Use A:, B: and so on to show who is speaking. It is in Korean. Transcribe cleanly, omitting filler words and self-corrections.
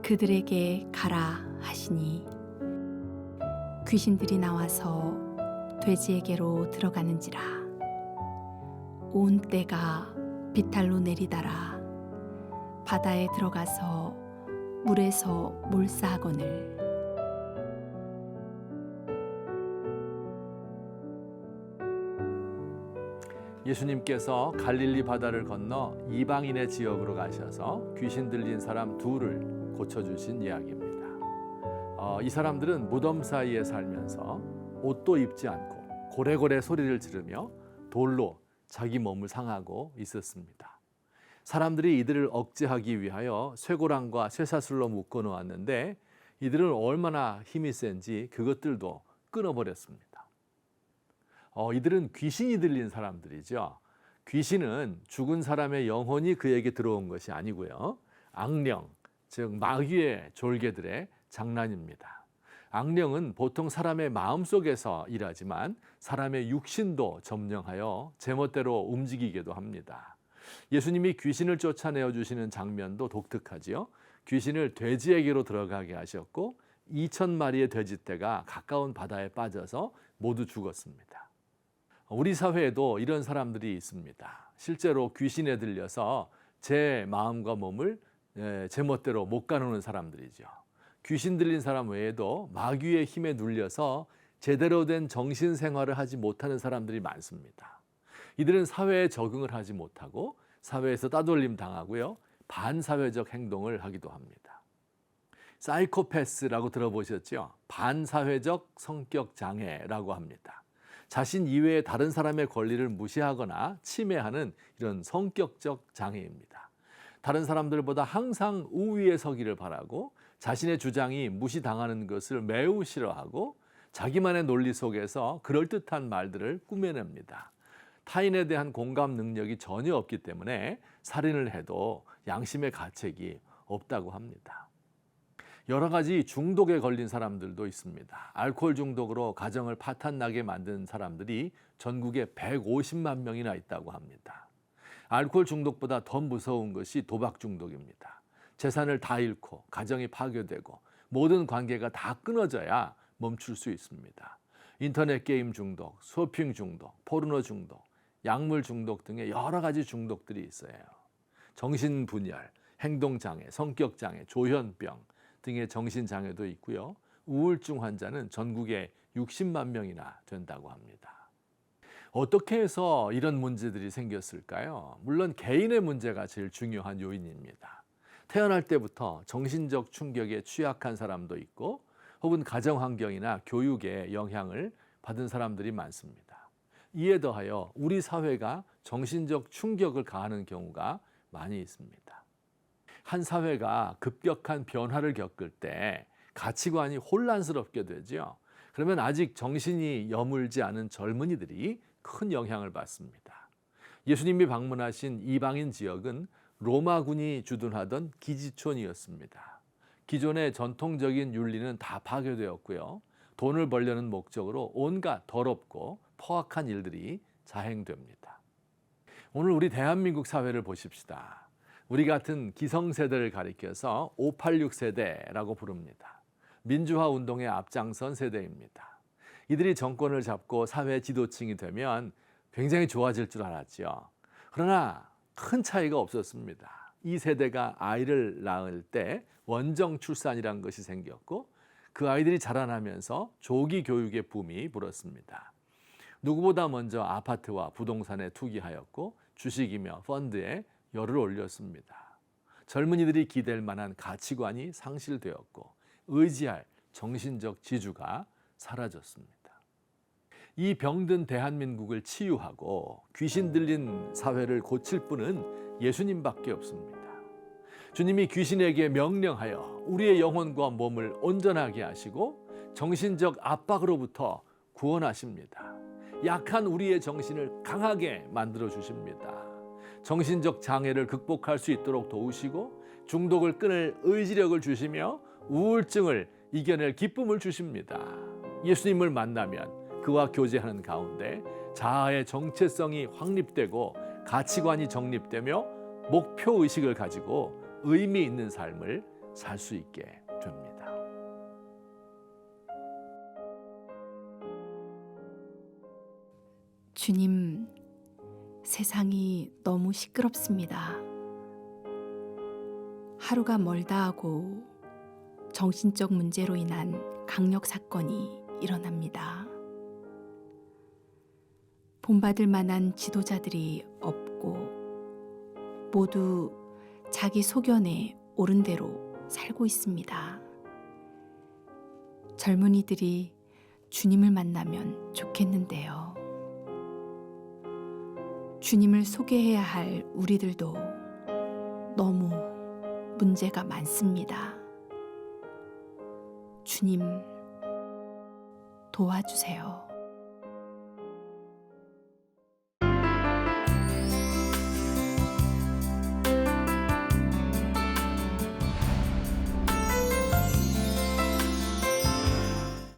A: 그들에게 가라 하시니 귀신들이 나와서 돼지에게로 들어가는지라. 온 떼가 비탈로 내리다라. 바다에 들어가서 물에서 몰사하거늘.
B: 예수님께서 갈릴리 바다를 건너 이방인의 지역으로 가셔서 귀신 들린 사람 둘을 고쳐주신 이야기입니다. 이 사람들은 무덤 사이에 살면서 옷도 입지 않고 고래고래 소리를 지르며 돌로 자기 몸을 상하고 있었습니다. 사람들이 이들을 억제하기 위하여 쇠고랑과 쇠사슬로 묶어 놓았는데 이들은 얼마나 힘이 센지 그것들도 끊어버렸습니다. 이들은 귀신이 들린 사람들이죠. 귀신은 죽은 사람의 영혼이 그에게 들어온 것이 아니고요. 악령, 즉 마귀의 졸개들의 장난입니다. 악령은 보통 사람의 마음속에서 일하지만 사람의 육신도 점령하여 제멋대로 움직이기도 합니다. 예수님이 귀신을 쫓아내어 주시는 장면도 독특하지요. 귀신을 돼지에게로 들어가게 하셨고 2,000마리의 돼지떼가 가까운 바다에 빠져서 모두 죽었습니다. 우리 사회에도 이런 사람들이 있습니다. 실제로 귀신에 들려서 제 마음과 몸을 제멋대로 못 가누는 사람들이죠. 귀신 들린 사람 외에도 마귀의 힘에 눌려서 제대로 된 정신 생활을 하지 못하는 사람들이 많습니다. 이들은 사회에 적응을 하지 못하고 사회에서 따돌림 당하고요. 반사회적 행동을 하기도 합니다. 사이코패스라고 들어보셨죠? 반사회적 성격 장애라고 합니다. 자신 이외의 다른 사람의 권리를 무시하거나 침해하는 이런 성격적 장애입니다. 다른 사람들보다 항상 우위에 서기를 바라고 자신의 주장이 무시당하는 것을 매우 싫어하고 자기만의 논리 속에서 그럴듯한 말들을 꾸며냅니다. 타인에 대한 공감 능력이 전혀 없기 때문에 살인을 해도 양심의 가책이 없다고 합니다. 여러 가지 중독에 걸린 사람들도 있습니다. 알코올 중독으로 가정을 파탄나게 만든 사람들이 전국에 150만 명이나 있다고 합니다. 알코올 중독보다 더 무서운 것이 도박 중독입니다. 재산을 다 잃고 가정이 파괴되고 모든 관계가 다 끊어져야 멈출 수 있습니다. 인터넷 게임 중독, 쇼핑 중독, 포르노 중독, 약물 중독 등의 여러 가지 중독들이 있어요. 정신분열, 행동장애, 성격장애, 조현병 등의 정신장애도 있고요. 우울증 환자는 전국에 60만 명이나 된다고 합니다. 어떻게 해서 이런 문제들이 생겼을까요? 물론 개인의 문제가 제일 중요한 요인입니다. 태어날 때부터 정신적 충격에 취약한 사람도 있고 혹은 가정 환경이나 교육의 영향을 받은 사람들이 많습니다. 이에 더하여 우리 사회가 정신적 충격을 가하는 경우가 많이 있습니다. 한 사회가 급격한 변화를 겪을 때 가치관이 혼란스럽게 되죠. 그러면 아직 정신이 여물지 않은 젊은이들이 큰 영향을 받습니다. 예수님이 방문하신 이방인 지역은 로마군이 주둔하던 기지촌이었습니다. 기존의 전통적인 윤리는 다 파괴되었고요. 돈을 벌려는 목적으로 온갖 더럽고 포악한 일들이 자행됩니다. 오늘 우리 대한민국 사회를 보십시다. 우리 같은 기성세대를 가리켜서 586 세대라고 부릅니다. 민주화 운동의 앞장선 세대입니다. 이들이 정권을 잡고 사회 지도층이 되면 굉장히 좋아질 줄 알았죠. 그러나 큰 차이가 없었습니다. 이 세대가 아이를 낳을 때 원정 출산이라는 것이 생겼고 그 아이들이 자라나면서 조기 교육의 붐이 불었습니다. 누구보다 먼저 아파트와 부동산에 투기하였고 주식이며 펀드에 열을 올렸습니다. 젊은이들이 기댈 만한 가치관이 상실되었고 의지할 정신적 지주가 사라졌습니다. 이 병든 대한민국을 치유하고 귀신 들린 사회를 고칠 분은 예수님밖에 없습니다. 주님이 귀신에게 명령하여 우리의 영혼과 몸을 온전하게 하시고 정신적 압박으로부터 구원하십니다. 약한 우리의 정신을 강하게 만들어 주십니다. 정신적 장애를 극복할 수 있도록 도우시고 중독을 끊을 의지력을 주시며 우울증을 이겨낼 기쁨을 주십니다. 예수님을 만나면 그와 교제하는 가운데 자아의 정체성이 확립되고 가치관이 정립되며 목표의식을 가지고 의미 있는 삶을 살 수 있게 됩니다.
A: 주님, 세상이 너무 시끄럽습니다. 하루가 멀다 하고 정신적 문제로 인한 강력 사건이 일어납니다. 본받을 만한 지도자들이 없고 모두 자기 소견에 옳은 대로 살고 있습니다. 젊은이들이 주님을 만나면 좋겠는데요. 주님을 소개해야 할 우리들도 너무 문제가 많습니다. 주님, 도와주세요.